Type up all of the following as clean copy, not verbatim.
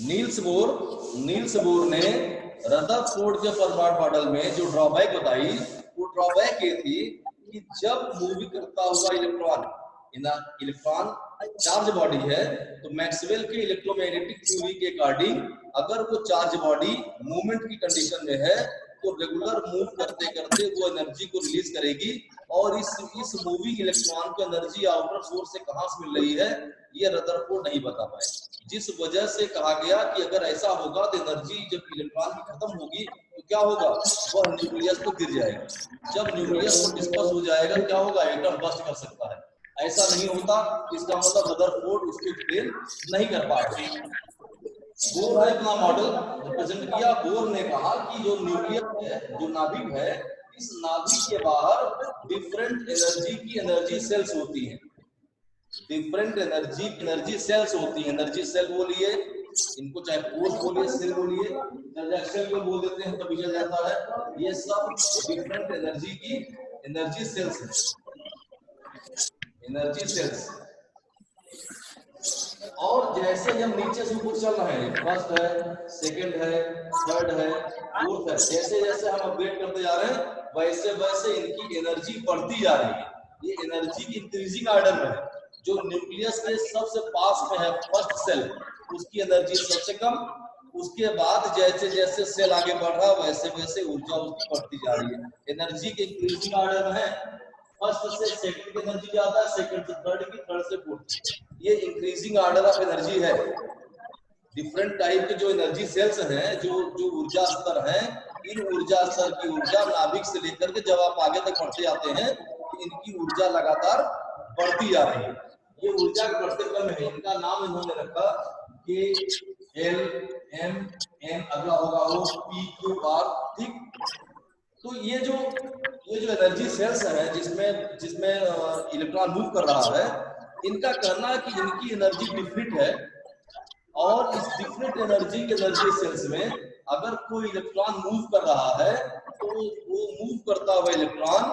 Niels Bohr ने Rutherford के परमाणु मॉडल में जो ड्रॉबैक बताई, वो ड्रॉबैक ये थी कि जब मूव करता हुआ इलेक्ट्रॉन चार्ज बॉडी है, तो मैक्सवेल के इलेक्ट्रोमैग्नेटिक थ्योरी के अकॉर्डिंग अगर वो चार्ज बॉडी मूवमेंट की कंडीशन में है, तो रेगुलर मूव करते करते वो एनर्जी को रिलीज करेगी, और इस मूविंग इलेक्ट्रॉन को एनर्जी आउटर सोर्स से कहां से मिल रही है, ये रदरफोर्ड नहीं बता पाए। जिस वजह से कहा गया कि अगर ऐसा होगा तो एनर्जी जब इलेक्ट्रॉन की खत्म होगी तो क्या होगा, वह न्यूक्लियस पर गिर जाएगा। जब न्यूक्लियस पर डिस्पर्स हो जाएगा, क्या होगा, एटम बस्ट कर सकता है। ऐसा नहीं होता, इसका मतलब रदरफोर्ड उसको एक्सप्लेन नहीं कर पाए। बोर ने अपना मॉडल रिप्रेजेंट किया। बोर ने कहा कि जो न्यूक्लियस है, जो नाभिक है, इस नाभिक के बाहर डिफरेंट एनर्जी की एनर्जी सेल्स होती हैं। डिफरेंट एनर्जी सेल्स होती हैं। एनर्जी सेल बोलिए, इनको चाहे कोष बोलिए, सेल बोलिए, सेल को बोल देते हैं तो बिगड़ जाता है। ये सब डिफरेंट एनर्जी की एनर्जी सेल्स हैं, एनर्जी सेल्स। और जैसे हम नीचे से ऊपर चल रहे हैं, फर्स्ट है, सेकंड है, थर्ड है, फोर्थ है, जैसे जैसे हम अपग्रेड करते जा रहे हैं, वैसे वैसे इनकी एनर्जी बढ़ती जा रही है। ये एनर्जी की इंक्रीजिंग ऑर्डर में है। जो न्यूक्लियस के सबसे पास में है फर्स्ट सेल, उसकी एनर्जी सबसे कम। उसके बाद जैसे जैसे सेल आगे बढ़ रहा है, वैसे वैसे ऊर्जा उसकी बढ़ती जा रही है। एनर्जी के इंक्रीजिंग ऑर्डर में है। फर्स्ट से सेकंड की एनर्जी ज्यादा है, सेकंड से थर्ड की, थर्ड से फोर्थ। ये इंक्रीजिंग ऑर्डर ऑफ एनर्जी है। डिफरेंट टाइप के जो एनर्जी सेल्स हैं, जो ऊर्जा स्तर हैं, इन ऊर्जा स्तर की ऊर्जा नाभिक से लेकर के जब आप आगे तक बढ़ते जाते हैं, इनकी ऊर्जा लगातार बढ़ती जा रही है। ये ऊर्जा के बढ़ते क्रम है। इनका नाम इन्होंने रखा कि एल एम एन, अगला होगा वो पी क्यू आर, ठीक। तो ये जो एनर्जी सेल्स है, जिसमें इलेक्ट्रॉन मूव कर रहा है, इनका कहना है कि इनकी एनर्जी डिफरेंट है, और इस डिफरेंट एनर्जी सेल्स में अगर कोई इलेक्ट्रॉन मूव कर रहा है, तो वो मूव करता हुआ इलेक्ट्रॉन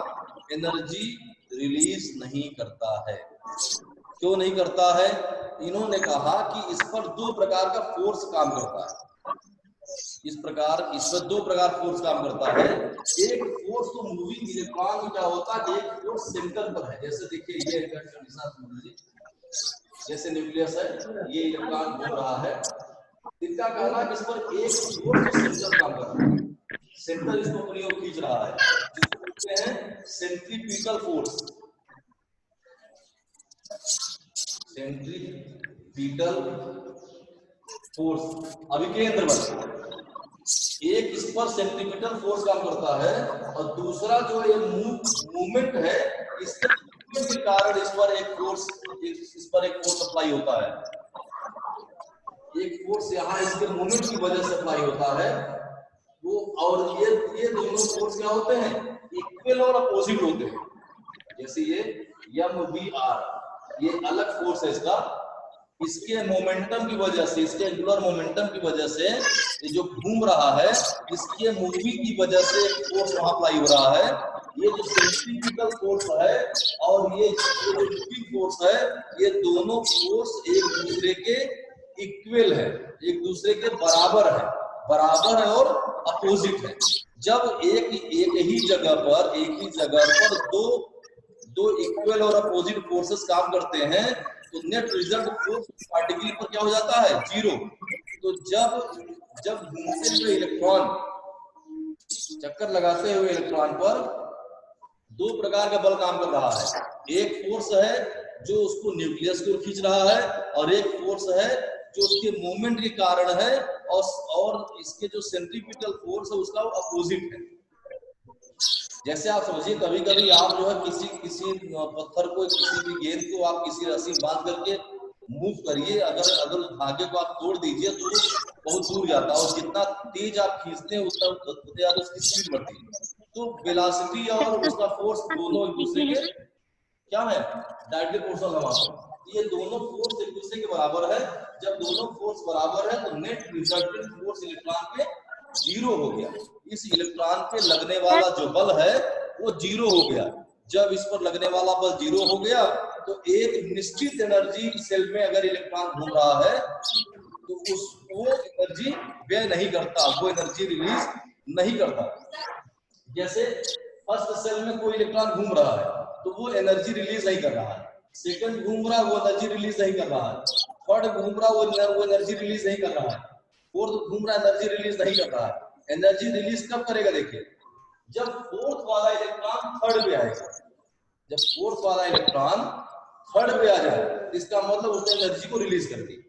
एनर्जी रिलीज नहीं करता है। क्यों नहीं करता है? इन्होंने कहा कि इस पर दो प्रकार का फोर्स काम करता है। इस पर दो प्रकार फोर्स काम करता है। एक फोर्स तो मूविंग इलेक्ट्रॉन में क्या होता है, एक फोर्स सेंटर पर है। जैसे देखिए, ये कंडीशन, जैसे न्यूक्लियस है, ये इलेक्ट्रॉन घूम रहा है। इनका कहना है कि इस पर एक फोर्स तो सेंटर काम कर रहा है, सेंटर इसको अपनी ओर खींच रहा है, जिसको कहते हैं सेंट्रीपिटल फोर्स। सेंट्रीपिटल फोर्स अभिकेंद्र बल। एक इस पर सेंट्रीपिटल फोर्स काम करता है, और दूसरा जो ये मूवमेंट है, इसके मूवमेंट के कारण इस पर एक फोर्स अप्लाई होता है। एक फोर्स यहाँ इसके मूवमेंट की वजह से अप्लाई होता है वो। और ये दोनों फोर्स क्या होते हैं, इक्वल और अपोजिट होते हैं। जैसे ये MVR, ये अलग फोर्स है इसका। इसके मोमेंटम की वजह से, इसके एंगुलर मोमेंटम की वजह से ये जो घूम रहा है, इसके मूविंग की वजह से फोर्स वहां अप्लाई हो रहा है। ये जो सेंट्रीपिटल फोर्स है और ये जो मूविंग फोर्स है, ये दोनों फोर्स एक दूसरे के इक्वल है, एक दूसरे के बराबर है और अपोजिट है। जब एक ही जगह पर दो इक्वल और अपोजिट फोर्सेस काम करते हैं, तो नेट रिजल्ट फोर्स पार्टिकल पर क्या हो जाता है, 0। तो जब घूमते हुए इलेक्ट्रॉन, चक्कर लगाते हुए इलेक्ट्रॉन पर दो प्रकार का बल काम कर रहा है। एक फोर्स है जो उसको न्यूक्लियस की ओर खींच रहा है, और एक फोर्स है जो उसके मूवमेंट के कारण है, और इसके जो सेंट्रीपिटल फोर्स है उसका अपोजिट है। जैसे आप समझिए, कभी कभी आप जो है किसी पत्थर को, किसी भी गेंद को आप किसी रस्सी बांध करके मूव करिए, अगर धागे को आप तोड़ दीजिए तो बहुत दूर जाता है, और जितना तेज आप खींचते हैं उतना ज्यादा उसकी स्पीड बढ़ती है। तो वेलोसिटी और उसका फोर्स दोनों एक दूसरे के क्या है, डायरेक्टली प्रोपोर्शनल है। ये दोनों फोर्स एक दूसरे के बराबर है। जब दोनों फोर्स बराबर है, तो नेट रिजल्टेंट फोर्स इलेक्ट्रॉन पे 0 हो गया। इस इलेक्ट्रॉन पे लगने वाला जो बल है वो 0 हो गया। जब इस पर लगने वाला बल 0 हो गया, तो एक निश्चित एनर्जी सेल में अगर इलेक्ट्रॉन घूम रहा है, तो वो एनर्जी व्यय नहीं करता, वो एनर्जी रिलीज नहीं करता। जैसे फर्स्ट सेल में कोई इलेक्ट्रॉन घूम रहा है तो वो एनर्जी रिलीज नहीं कर रहा है, सेकंड घूम रहा है वो एनर्जी रिलीज नहीं कर रहा है, थर्ड घूम रहा है वो एनर्जी रिलीज नहीं कर रहा है, फोर्थ घूम रहा है एनर्जी रिलीज नहीं कर रहा है। एनर्जी रिलीज कब करेगा? देखिए, जब फोर्थ वाला इलेक्ट्रॉन थर्ड पे आएगा। जब फोर्थ वाला इलेक्ट्रॉन थर्ड पे आ जाए इसका मतलब उसने एनर्जी को रिलीज कर दी,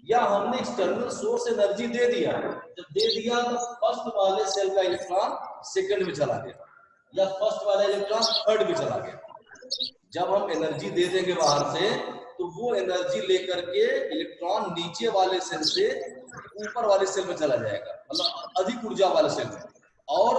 या हमने एक्सटर्नल सोर्स एनर्जी दे दिया। जब दे दिया तो फर्स्ट वाले सेल का इलेक्ट्रॉन सेकंड में चला गया, या फर्स्ट वाला इलेक्ट्रॉन थर्ड में चला गया। जब हम एनर्जी दे देंगे बाहर से तो वो एनर्जी लेकर के इलेक्ट्रॉन नीचे वाले सेल से ऊपर वाले सेल में चला जाएगा, मतलब अधिक ऊर्जा वाले सेल में। और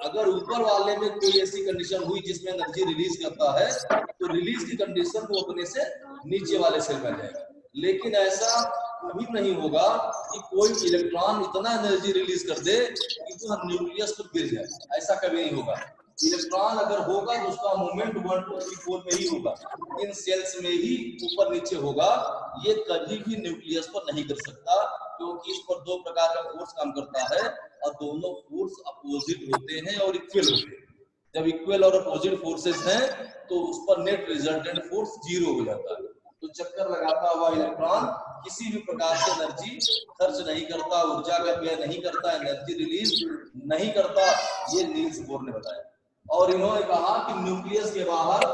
अगर ऊपर वाले में कोई ऐसी कंडीशन हुई जिसमें एनर्जी रिलीज करता है तो रिलीज की कंडीशन को अपने से नीचे वाले सेल में जाएगा। लेकिन ऐसा कभी नहीं होगा कि कोई इलेक्ट्रॉन इतना एनर्जी रिलीज कर दे कि वो न्यूक्लियस पर गिर जाए, ऐसा कभी नहीं होगा। इलेक्ट्रॉन अगर होगा तो उसका मूवमेंट 1 2 3 4 में ही होगा, इन सेल्स में ही ऊपर नीचे होगा। ये कभी भी न्यूक्लियस पर नहीं गिर सकता, क्योंकि इस पर दो प्रकार का फोर्स काम करता है और दोनों फोर्स अपोजिट होते हैं और इक्वल होते हैं। जब इक्वल और अपोजिट फोर्सेस हैं तो उस पर नेट रिजल्टेंट फोर्स 0 हो जाता है। तो चक्कर लगाता हुआ इलेक्ट्रॉन किसी भी प्रकार से एनर्जी खर्च नहीं करता, ऊर्जा का व्यय नहीं करता, एनर्जी रिलीज नहीं करता, ये नील्स बोर ने बताया। और इन्होंने कहा कि न्यूक्लियस के बाहर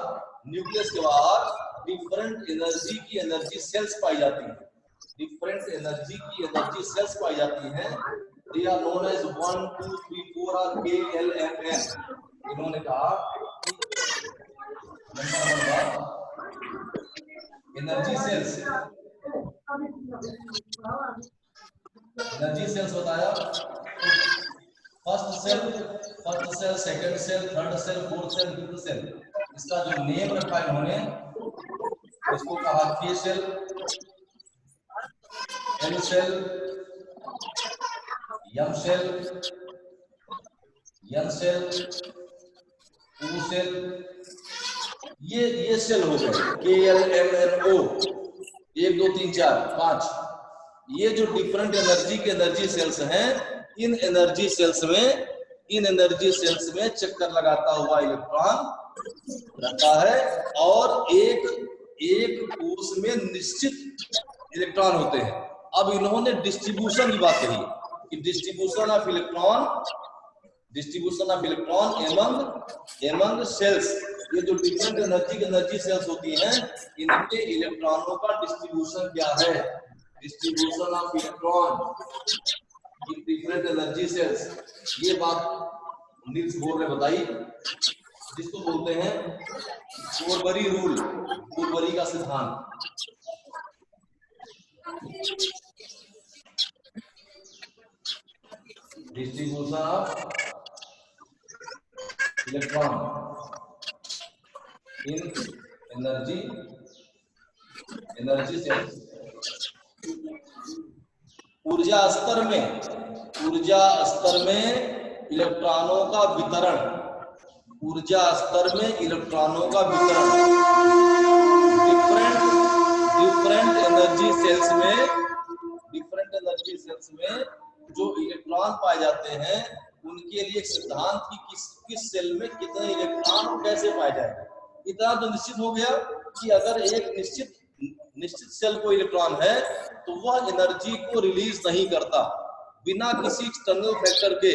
डिफरेंट एनर्जी की एनर्जी सेल्स पाई जाती हैं, डिफरेंट एनर्जी की एनर्जी सेल्स पाई जाती हैं। दे आर नोन एज 1 2 3 4 और KLMN। इन्होंने कहा कि एनर्जी सेल्स बताया। First shell, second shell, third shell, fourth shell, fifth shell, इसका जो नेम रखा है इन्होंने, इसको कहा K shell, L shell, M shell, N shell, O shell. ये सेल हो गए KLMNO 1 2 3 4 5। ये जो डिफरेंट एनर्जी के एनर्जी सेल्स हैं, इन एनर्जी सेल्स में चक्कर लगाता हुआ इलेक्ट्रॉन रहता है और एक कोष में निश्चित इलेक्ट्रॉन होते हैं। अब इन्होंने डिस्ट्रीब्यूशन की बात कही कि distribution of electron among shells. ये जो डिफरेंट एनर्जी सेल्स होती हैं, इनके इलेक्ट्रॉनों का डिस्ट्रीब्यूशन क्या है? Distribution of electron in different energy shells, ये बात नील्स बोर ने बताई, जिसको बोलते हैं बोरबरी रूल, बोरबरी का सिद्धांत। Distribution of electron in energy shells. ऊर्जा स्तर में इलेक्ट्रॉनों का वितरण, डिफरेंट एनर्जी सेल्स में जो इलेक्ट्रॉन पाए जाते हैं उनके लिए एक सिद्धांत की किस सेल में कितने इलेक्ट्रॉन और कैसे पाए जाएंगे। इतना तो निश्चित हो गया कि अगर एक निश्चित सेल को इलेक्ट्रॉन है तो वह एनर्जी को रिलीज नहीं करता बिना किसी एक्सटर्नल फैक्टर के।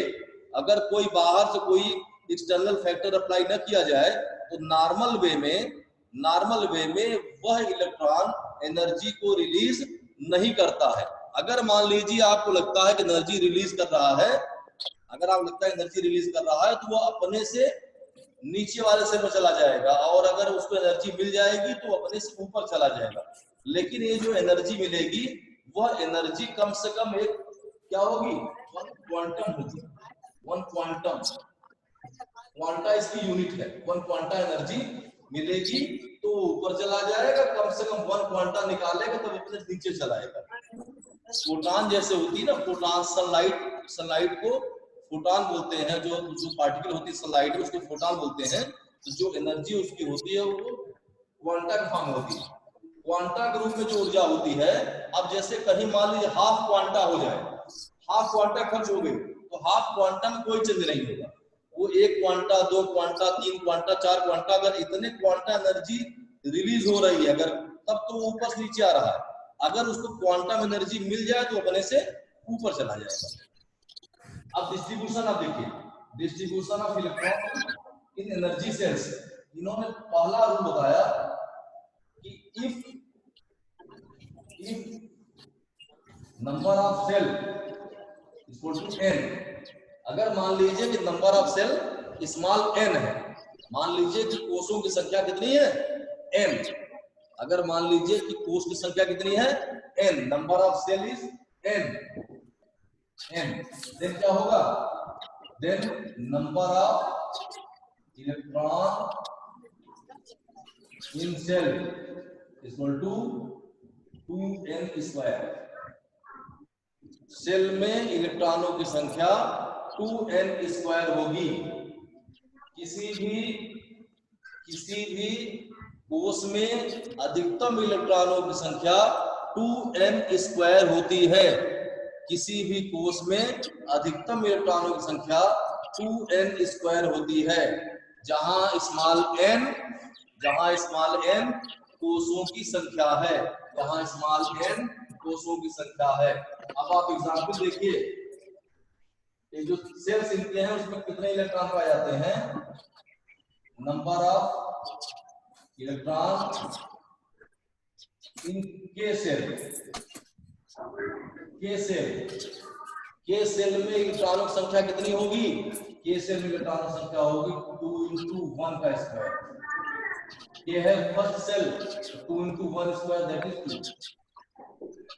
अगर कोई बाहर से कोई एक्सटर्नल फैक्टर अप्लाई न किया जाए तो नॉर्मल वे में वह इलेक्ट्रॉन एनर्जी को रिलीज नहीं करता है। अगर मान लीजिए आपको लगता है कि एनर्जी रिलीज कर रहा है, तो वह अपने से नीचे वाले सेल में चला जाएगा, और अगर उसको एनर्जी मिल जाएगी तो अपने से ऊपर चला जाएगा। लेकिन ये जो एनर्जी मिलेगी वह एनर्जी कम से कम एक क्या होगी? 1 क्वांटम होगी। 1 क्वांटा इसकी यूनिट है। 1 क्वांटा एनर्जी मिलेगी तो ऊपर चला जाएगा, कम से कम 1 क्वांटा निकालेगा तो अपने नीचे चलाएगा। फोटॉन जैसे होती है ना, फोटॉन सनलाइट को फोटॉन बोलते हैं। जो पार्टिकल होती है सनलाइट उसको फोटॉन बोलते हैं। तो जो एनर्जी उसकी होती है वो क्वांटा की फॉर्म होती है। क्वांटा के रूप में जो ऊर्जा होती है, अब जैसे कहीं मान लीजिए हाफ क्वांटा हो जाए, हाफ क्वांटा खर्च हो गई, तो हाफ क्वांटा में कोई चेंज नहीं होगा। वो 1 क्वांटा, 2 क्वांटा, 3 क्वांटा, 4 क्वांटा, अगर इतने क्वांटा एनर्जी रिलीज हो रही है अगर, तब तो ऊपर से नीचे आ रहा है। अगर उसको क्वांटम एनर्जी मिल जाए तो अपने से ऊपर चला जाएगा। अब डिस्ट्रीब्यूशन आप देखिए, distribution of electron in energy shells. इन्होंने पहला रूल बताया कि if number of shell equal to n, अगर मान लीजिए कि number of shell small n है, मान लीजिए कि कोषों की संख्या कितनी है n, अगर मान लीजिए कि कोष की संख्या कितनी है n, number of shell is n, then क्या होगा, then number of electron in shell equal to 2n square. Shell में इलेक्ट्रॉनों की संख्या 2n स्क्वायर होगी। किसी भी कोष में अधिकतम इलेक्ट्रॉनों की संख्या 2n स्क्वायर होती है। किसी भी कोष में अधिकतम इलेक्ट्रॉनों की संख्या 2n स्क्वायर होती है, जहां स्मॉल n कोषों की संख्या है, जहां स्मॉल n कोषों की संख्या है। अब आप एग्जाम्पल देखिए, ये जो सेल्स इनके हैं उसमें कितने इलेक्ट्रॉन पाए जाते हैं, नंबर ऑफ इलेक्ट्रॉन इन के सेल, के सेल में इलेक्ट्रॉनों की संख्या कितनी होगी, के सेल में इलेक्ट्रॉनों की संख्या होगी 2 × 1 का स्क्वायर। ये है first shell, 2 × 1 square that is 2।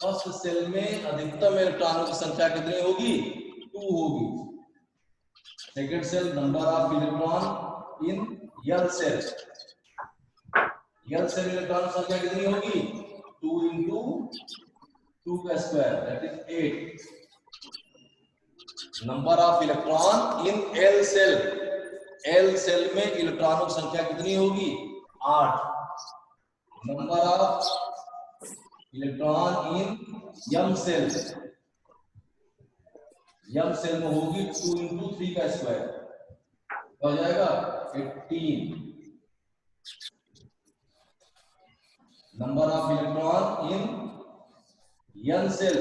First shell में अधिकतम इलेक्ट्रॉनों की संख्या कितनी होगी, 2 होगी। Second shell, number of electron in L shell, L shell electron की संख्या कितनी होगी, 2 × 2 का square that is 8। Number of electron in L shell, L shell में इलेक्ट्रॉनों की संख्या कितनी होगी, 8। Number of electron in M shell, M cell में होगी 2 × 3 का स्क्वायर, हो जाएगा 18। Number of electron in N shell,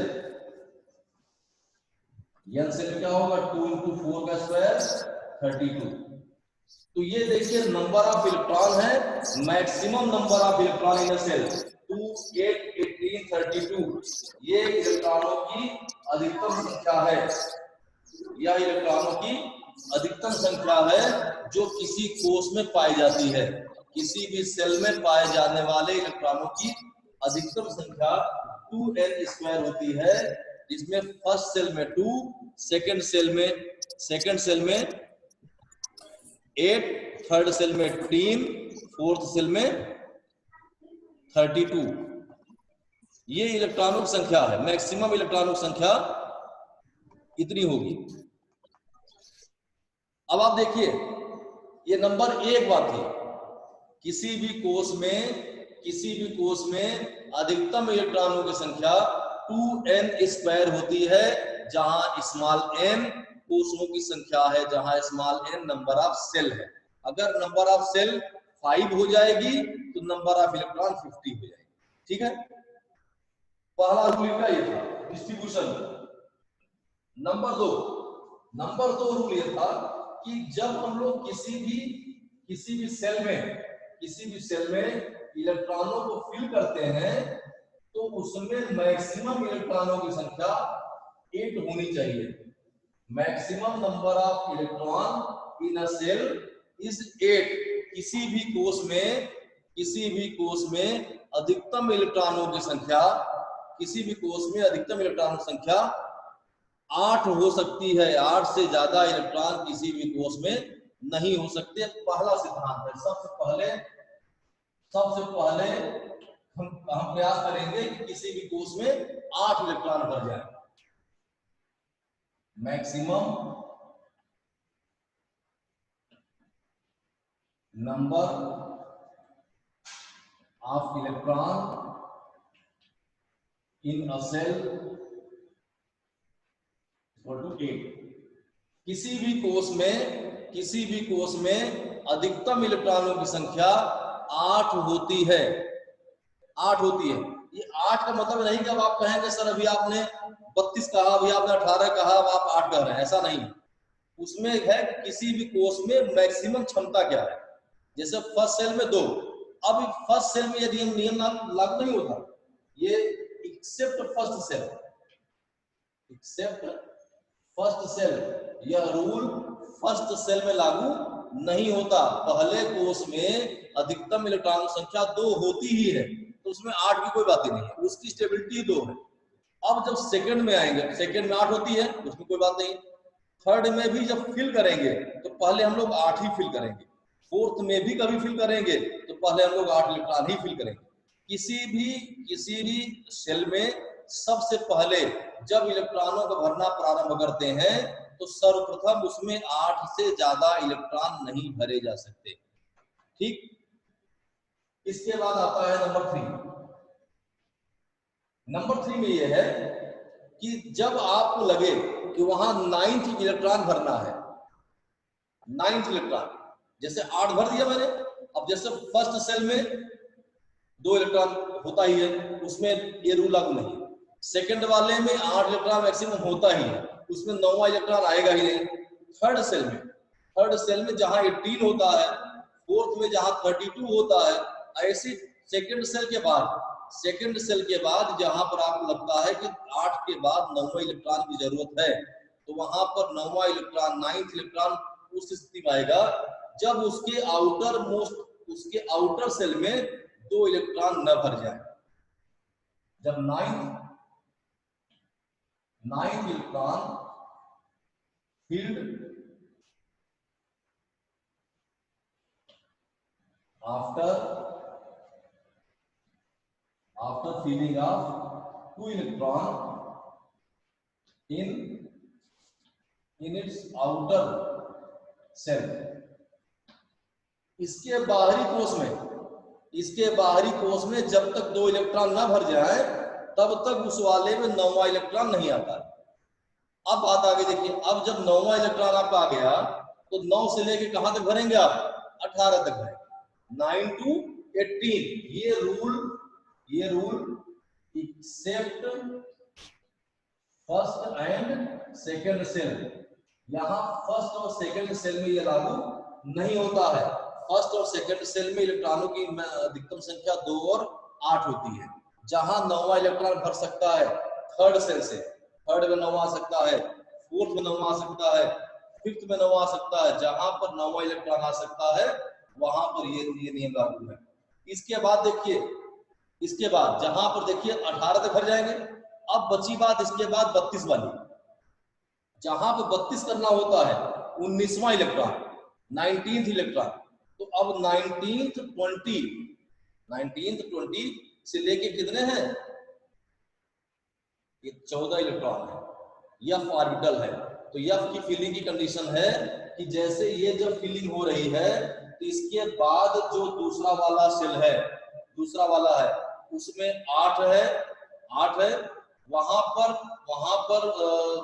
N shell में क्या होगा, 2 × 4 का स्क्वायर 32। तो ये देखिए नंबर ऑफ इलेक्ट्रॉन है, maximum number of electron in shell 2, 8, 18, 32। ये इलेक्ट्रॉनों की अधिकतम संख्या है, यह इलेक्ट्रॉनों की अधिकतम संख्या है जो किसी कोष में पाई जाती है। किसी भी सेल में पाए जाने वाले इलेक्ट्रॉनों की अधिकतम संख्या 2n स्क्वायर होती है, जिसमें फर्स्ट सेल में 2, सेकंड सेल में 8, थर्ड सेल में 3, फोर्थ सेल में 32। ये इलेक्ट्रॉनों की संख्या है, मैक्सिमम इलेक्ट्रॉनों की संख्या इतनी होगी। अब आप देखिए, ये नंबर 1 बात थी, किसी भी कोष में अधिकतम इलेक्ट्रॉनों की संख्या 2n स्क्वायर होती है, जहां स्मॉल n कोषों की संख्या है, जहां small n number of shell है। अगर नंबर ऑफ सेल 5 हो जाएगी तो नंबर ऑफ इलेक्ट्रॉन 50 हो जाएगी। ठीक है, पहला रूल का ये था डिस्ट्रीब्यूशन। नंबर 2 रूल ये था कि जब हम लोग किसी भी सेल में इलेक्ट्रॉनों को फिल करते हैं तो उसमें मैक्सिमम इलेक्ट्रॉनों की संख्या 8 होनी चाहिए। Maximum number of electron in a shell is 8। किसी भी कोष में अधिकतम इलेक्ट्रॉनों की संख्या 8 हो सकती है। 8 से ज्यादा इलेक्ट्रॉन किसी भी कोष में नहीं हो सकते। पहला सिद्धांत है। सबसे पहले हम प्रयास करेंगे कि किसी भी कोष में 8 इलेक्ट्रॉन भर जाए। Maximum number of electron in a shell equal to 8। किसी भी कोष में अधिकतम इलेक्ट्रॉनों की संख्या 8 होती है। 8 होती है। ये 8 का मतलब नहीं कि अब आप कहेंगे सर अभी आपने 32 कहा, अभी आपने 18 कहा, अब आप 8 कह रहे हैं, ऐसा नहीं। उसमें है किसी भी कोष में मैक्सिमम क्षमता क्या है। जैसे फर्स्ट सेल में 2, अब फर्स्ट सेल में यदि नियम लागू नहीं होता, ये एक्सेप्ट फर्स्ट सेल, यह रूल फर्स्ट सेल में लागू नहीं होता। पहले कोष में अधिकतम इलेक्ट्रॉन संख्या 2 होती ही है, तो उसमें 8 की कोई बात ही नहीं है, उसकी स्टेबिलिटी 2 है। अब जब सेकंड में आएंगे, सेकंड में 8 होती है, उसमें कोई बात नहीं। थर्ड में भी जब फिल करेंगे तो पहले हम लोग 8 ही फिल करेंगे। फोर्थ में भी कभी फिल करेंगे तो पहले हम लोग 8 इलेक्ट्रॉन ही फिल करेंगे। किसी भी सेल में सबसे पहले जब इलेक्ट्रॉनों को भरना प्रारंभ करते हैं तो सर्वप्रथम उसमें 8 से ज्यादा इलेक्ट्रॉन नहीं भरे जा सकते। ठीक। इसके बाद आता है नंबर 3। नंबर 3 में यह है कि जब आपको लगे कि वहां 9th इलेक्ट्रॉन भरना है, 9th इलेक्ट्रॉन, जैसे 8 भर दिया मैंने, अब जैसे फर्स्ट सेल में 2 इलेक्ट्रॉन होता ही है, उसमें ये रूल लागू नहीं। सेकंड वाले में 8 इलेक्ट्रॉन मैक्सिमम होता ही है, उसमें 9वां इलेक्ट्रॉन आएगा ही नहीं। थर्ड सेल में जहां 18 होता है, फोर्थ में जहां 32 होता है, ऐसी सेकंड सेल के बाद जहां पर आपको लगता है कि 8 के बाद 9वां इलेक्ट्रॉन की जरूरत है, तो वहां पर 9वां इलेक्ट्रॉन, 9th इलेक्ट्रॉन उस स्थिति में आएगा जब उसके आउटर सेल में 2 इलेक्ट्रॉन न भर जाए। जब 9th electron filled after filling of 2 electron in its outer cell, इसके बाहरी कोष में जब तक 2 इलेक्ट्रॉन ना भर जाए तब तक उस वाले में 9वां इलेक्ट्रॉन नहीं आता। अब बात आगे देखिए, अब जब 9वां इलेक्ट्रॉन आपका आ गया तो 9 से लेके कहां तक भरेंगे आप? 18 तक भरेंगे। 9 to 18, ये rule except first and second shell. यहां फर्स्ट और सेकंड सेल में ये लागू नहीं होता है। फर्स्ट और सेकंड सेल में इलेक्ट्रॉनों की अधिकतम संख्या 2 और 8 होती है। जहां 9वां इलेक्ट्रॉन भर सकता है थर्ड सेल से, थर्ड में 9वां आ सकता है, फोर्थ में 9वां आ सकता है, फिफ्थ में 9वां आ सकता है। जहां पर 9वां इलेक्ट्रॉन आ सकता है वहां पर ये नियम लागू है। इसके बाद देखिए, इसके बाद जहां पर देखिए 18 तक भर जाएंगे। अब बची बात इसके बाद 32 वाली, जहां पर 32 करना होता है 19वां इलेक्ट्रॉन, 19th इलेक्ट्रॉन। तो अब 19th 20 से लेके कितने हैं? ये 14 इलेक्ट्रॉन है। यह ऑर्बिटल है। तो यह की फिलिंग की कंडीशन है कि जैसे ये जब फिलिंग हो रही है तो इसके बाद जो दूसरा वाला सेल है, दूसरा वाला है, उसमें 8 है, वहां पर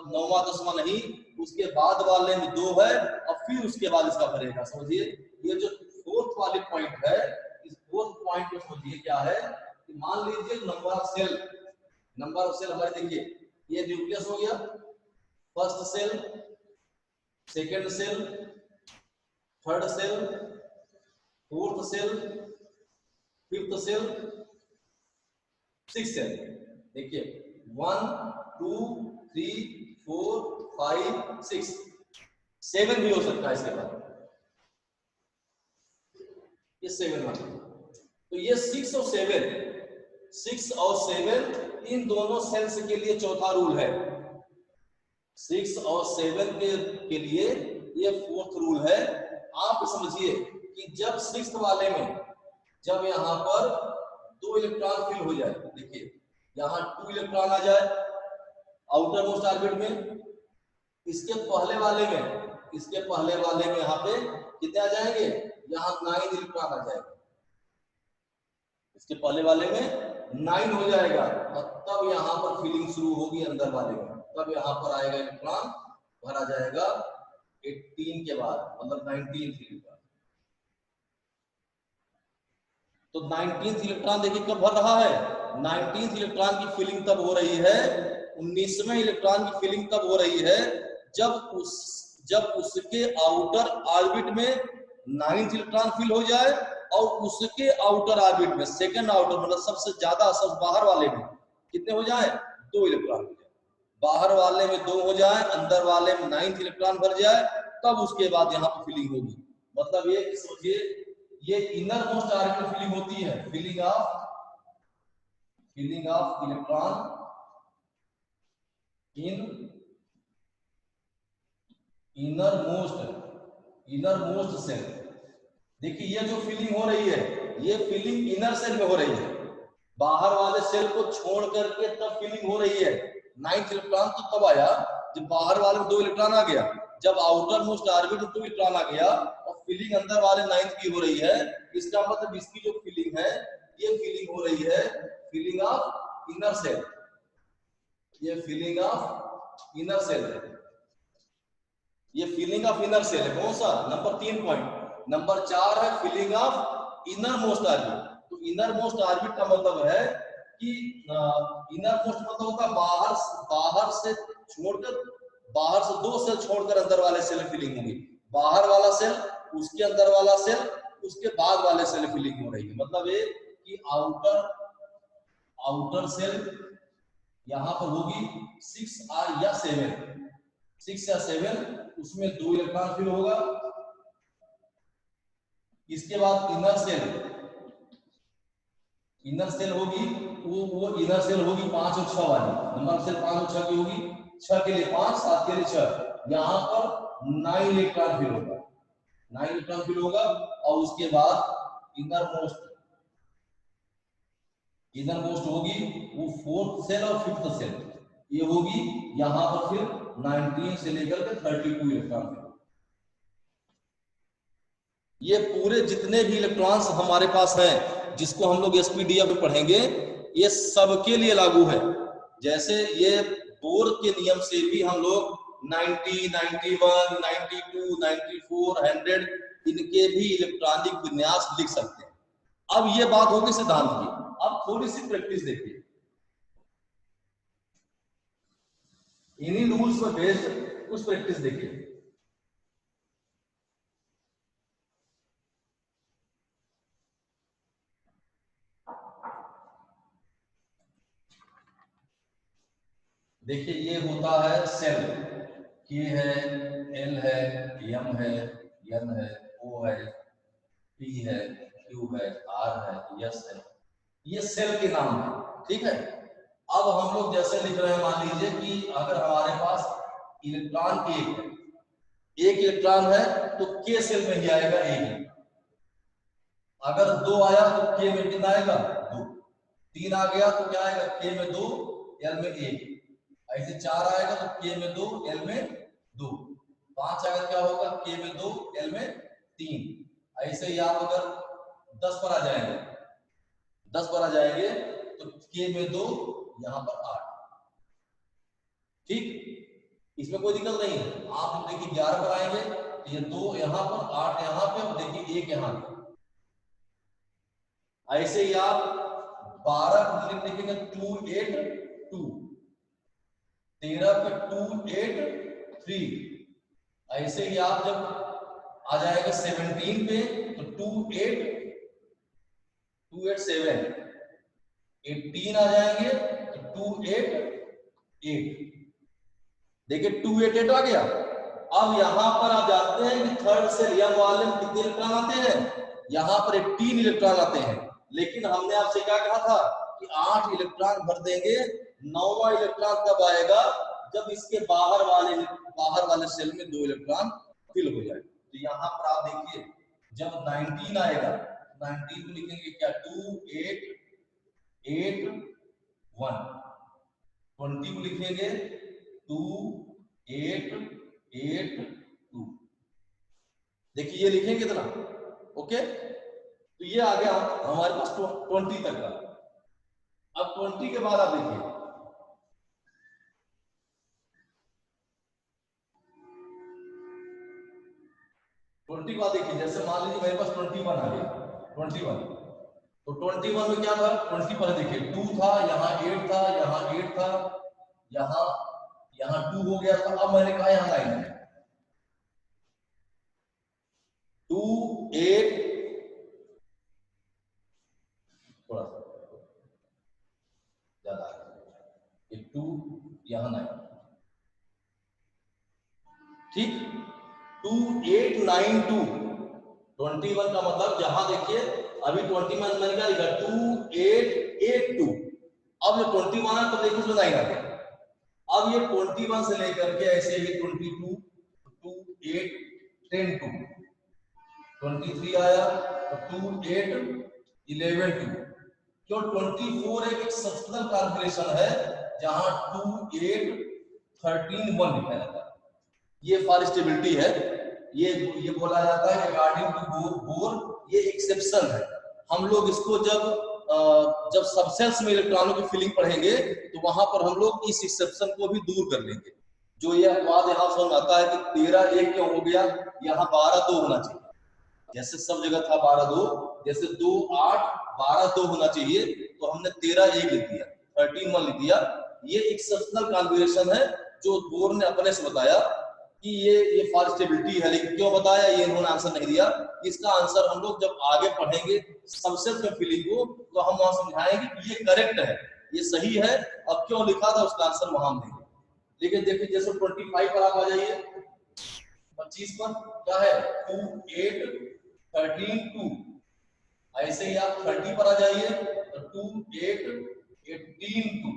9वां 10वां नहीं, उसके बाद वाले में 2 है, और फिर उसके बाद इसका भरेगा। समझिए ये जो फोर्थ वाली पॉइंट है, इस फोर्थ पॉइंट को समझिए क्या है कि मान लीजिए नंबर ऑफ सेल हमारे, देखिए ये न्यूक्लियस हो गया, first shell, second shell, third shell, fourth shell, fifth shell, sixth shell. देखिए 1 2 3 4 5 6, 7 भी हो सकता है इसके बाद, ये 7 वाला। तो ये 6 और 7 इन दोनों सेल्स के लिए चौथा रूल है। 6 और 7 के लिए ये फोर्थ रूल है। आप समझिए कि जब 6th वाले में जब यहाँ पर 2 इलेक्ट्रॉन फिल हो जाए, देखिए यहाँ 2 इलेक्ट्रॉन आ जाए आउटर मोस्ट ऑर्बिट में, इसके पहले वाले में यहाँ पे कितने आ जाएंगे? यहाँ 9 इलेक्ट्रॉन आ जाएगा। इसके पहले वाले में 9 हो जाएगा, और तब तब यहाँ पर फिलिंग शुरू होगी अंदर वाले में, तब यहाँ पर आएगा इलेक्ट्रॉन, भरा जाएगा 18 के बाद, मतलब 19 के बाद। तो 19th इलेक्ट्रॉन देखिए कब भर रहा है, 19th इलेक्ट्रॉन की फिलिंग तब हो रही है, 19वें इलेक्ट्रॉन की फिलिंग तब हो रही है जब उसके आउटर ऑर्बिट में 9th इलेक्ट्रॉन फिल हो जाए और उसके आउटर ऑर्बिट में सेकंड आउटर मतलब सबसे ज्यादा सब बाहर वाले में कितने हो जाए, 2 इलेक्ट्रॉन हो जाए, बाहर वाले में 2 हो जाए, अंदर वाले में 9th इलेक्ट्रॉन भर जाए, तब उसके बाद यहाँ पर फिलिंग होगी। मतलब ये समझिए ये इनर मोस्ट ऑर्बिटल फिलिंग होती है, filling of electron in innermost shell. देखिए ये जो फिलिंग हो रही है ये फिलिंग इनर सेल में हो रही है, बाहर वाले सेल को छोड़ करके तब फिलिंग हो रही है। 9th इलेक्ट्रॉन तो तब आया जब बाहर वाले में 2 इलेक्ट्रॉन आ गया, जब आउटर मोस्ट ऑर्बिट में 2 इलेक्ट्रॉन आ गया और फिलिंग अंदर वाले 9th की हो रही है। इसका मतलब इसकी जो फिलिंग है ये फिलिंग हो रही है फिलिंग ऑफ इनर सेल, ये फिलिंग ऑफ इनर सेल है, ये फिलिंग ऑफ इनर सेल है। कौन सा, नंबर 3 पॉइंट। नंबर 4 है filling of innermost orbit. तो इनर मोस्ट ऑर्बिट का मतलब है कि इनर मोस्ट मतलब होता है बाहर से छोड़कर, बाहर से 2 सेल छोड़कर अंदर वाले सेल में फिलिंग होगी, बाहर वाला सेल उसके अंदर वाला सेल उसके बाद वाले सेल में फिलिंग हो रही है। मतलब ये कि आउटर सेल यहाँ पर होगी 6 या 7, उसमें 2 इलेक्ट्रॉन फिल होगा। इसके बाद इनर सेल होगी, वो इनर सेल होगी 5 और 6 वाली, नंबर सेल 5 और 6 की होगी, 6 के लिए 5, 7 के लिए 6, यहाँ पर 9 इलेक्ट्रॉन फिल होगा, 9 इलेक्ट्रॉन फिल होगा। और उसके बाद इनर मोस्ट होगी वो 4th सेल और 5th सेल, ये होगी यहाँ पर फिर 19 से लेकर के 32 इलेक्ट्रॉन। ये पूरे जितने भी इलेक्ट्रॉन्स हमारे पास हैं जिसको हम लोग एसपीडीएफ में पढ़ेंगे ये सबके लिए लागू है। जैसे ये बोर के नियम से भी हम लोग 90, 91, 92, 94, 100 इनके भी इलेक्ट्रॉनिक विन्यास लिख सकते हैं। अब ये बात होगी सिद्धांत की, अब थोड़ी सी प्रैक्टिस देखिए, इन्हीं रूल्स पर बेस्ड कुछ प्रैक्टिस देखिए। देखिए ये होता है सेल, के है, एल है, एम है, एन है, ओ है, पी है, क्यू है, आर है, एस है, ये सेल के नाम है। ठीक है, अब हम लोग जैसे लिख रहे हैं, मान लीजिए कि अगर हमारे पास इलेक्ट्रॉन एक इलेक्ट्रॉन है तो के सेल में ही आएगा एक, अगर 2 आया तो के में कितना आएगा 2, 3 आ गया तो क्या आएगा के में 2, एल में 1, ऐसे 4 आएगा तो के में 2, एल में 2, 5 अगर क्या होगा के में 2, एल में 3, ऐसे ही आप अगर 10 पर आ जाएंगे तो के में 2, यहाँ पर 8। ठीक, इसमें कोई दिक्कत नहीं है। आप देखिए 11 पर आएंगे तो ये 2 यहाँ पर, 8 यहाँ पे, और देखिए 1 यहाँ पे। ऐसे ही आप 12 लिखेंगे 2, 8, 2, 13 पे 2, 8, 3। ऐसे ही आप जब आ जाएगा 17 पे तो 2, 8, 7, 18 आ जाएंगे तो 2, 8, 8। देखिए 2, 8, 8 आ गया। अब यहां पर आप जानते हैं कि थर्ड सेल एम वाले में कितने इलेक्ट्रॉन आते हैं, यहां पर 18 इलेक्ट्रॉन आते हैं, लेकिन हमने आपसे क्या कहा था कि 8 इलेक्ट्रॉन भर देंगे। 9वां इलेक्ट्रॉन कब आएगा, जब इसके बाहर वाले सेल में 2 इलेक्ट्रॉन फिल हो जाए। तो यहाँ पर आप देखिए जब 19 आएगा, 19 को लिखेंगे क्या 2, 8, 8, 1, 20 को लिखेंगे 2, 8, 8, 2। देखिए ये लिखेंगे कितना, ओके। तो ये आ गया हमारे पास 20 तक का। अब 20 के बाद आप देखिए 20 बाद देखिए, जैसे मान लीजिए मेरे पास 21 आ गया, 21, तो 21 में क्या था, 20 पर देखिए 2 था, यहाँ 8 था, यहाँ 8 था, यहाँ 2 हो गया था। अब मैंने कहा यहाँ 9 है, 2 8, थोड़ा सा ज्यादा है, 2 यहाँ 9, ठीक। 2 8 9 2, 21 का मतलब यहां देखिए, अभी 21 मैंने क्या लिखा, 2 8 8 2। अब जो 21 है तो देखिए उसमें 9 आ गया। अब ये 21 से लेकर के ऐसे ही 22 2 8 10 2, 23 आया तो 2 8 11 2। क्यों 24 एक एक्सेप्शनल कैलकुलेशन है जहां 2 8 13 1 लिखा जाता है। ये फॉर स्टेबिलिटी है, ये बोला जाता है अकॉर्डिंग टू बोर, ये एक्सेप्शन है। हम लोग इसको जब सबसेल्स में इलेक्ट्रॉनों की फिलिंग पढ़ेंगे तो वहां पर हम लोग इस एक्सेप्शन को भी दूर कर लेंगे। जो ये अपवाद यहाँ समझ आता है कि 13 1 क्यों हो गया, यहाँ 12 2 होना चाहिए, जैसे सब जगह था 12 2, जैसे 2 8 12 2 होना चाहिए, तो हमने 13 1 लिख दिया, 13 1 लिख दिया। ये एक्सेप्शनल कॉन्फ़िगरेशन है जो बोर ने अपने से बताया कि ये फॉर स्टेबिलिटी है। लेकिन क्यों बताया ये इन्होंने आंसर नहीं दिया। इसका आंसर हम लोग जब आगे पढ़ेंगे सबसेट में फिलिंग को, तो हम वहां समझाएंगे कि ये करेक्ट है, ये सही है, अब क्यों लिखा था उसका आंसर वहां हम देंगे। लेकिन देखिए जैसे 25 पर आप आ जाइए, 25 पर क्या है, 2 8 13 2। ऐसे ही आप 30 पर आ जाइए तो 2 8 18 2।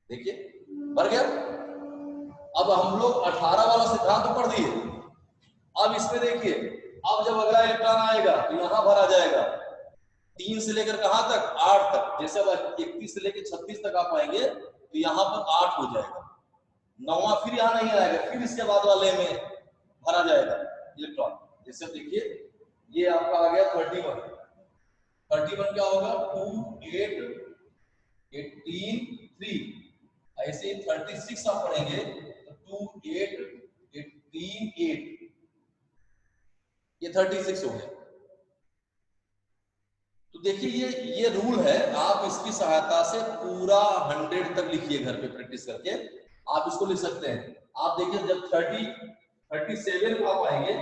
देखिए बढ़ गया। अब हम लोग 18 वाला सिद्धांत तो पढ़ दिए। अब इसमें देखिए, अब जब अगला इलेक्ट्रॉन आएगा तो यहां भरा जाएगा 3 से लेकर कहां तक, 8 तक। जैसे अब 31 से लेकर 36 तक आप आएंगे तो यहां पर 8 हो जाएगा, 9वां फिर यहां नहीं आएगा, फिर इसके बाद वाले में भरा जाएगा इलेक्ट्रॉन। जैसे देखिए ये आपका आ गया 31, 31 क्या होगा, 2 8 18 3। ऐसे 36 आप पढ़ेंगे तो 2 8 18 8, ये 36 हो गया। तो देखिए ये रूल है, आप इसकी सहायता से पूरा 100 तक लिखिए घर पे प्रैक्टिस करके, आप इसको लिख सकते हैं। आप देखिए जब 37 आप आएंगे,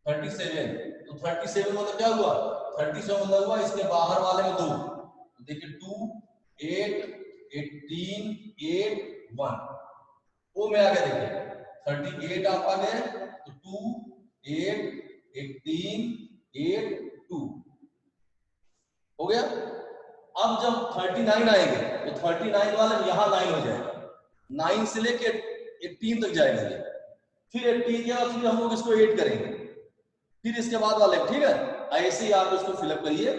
37 तो 37 मतलब क्या हुआ, 37 मतलब हुआ इसके बाहर वाले में 2। तो देखिए 2 8 18 8 1, वो में आ गया। देखिए 38 आप आ गए तो 2 8 18 8 2 हो गया। अब जब 39 आएंगे तो 39 वाले यहाँ 9 हो जाएगा, 9 से लेके 18 तक जाएगा ये, फिर 18 के बाद फिर हम लोग इसको 8 करेंगे, फिर इसके बाद वाले, ठीक है। ऐसे ही आप इसको फिलअप करिए।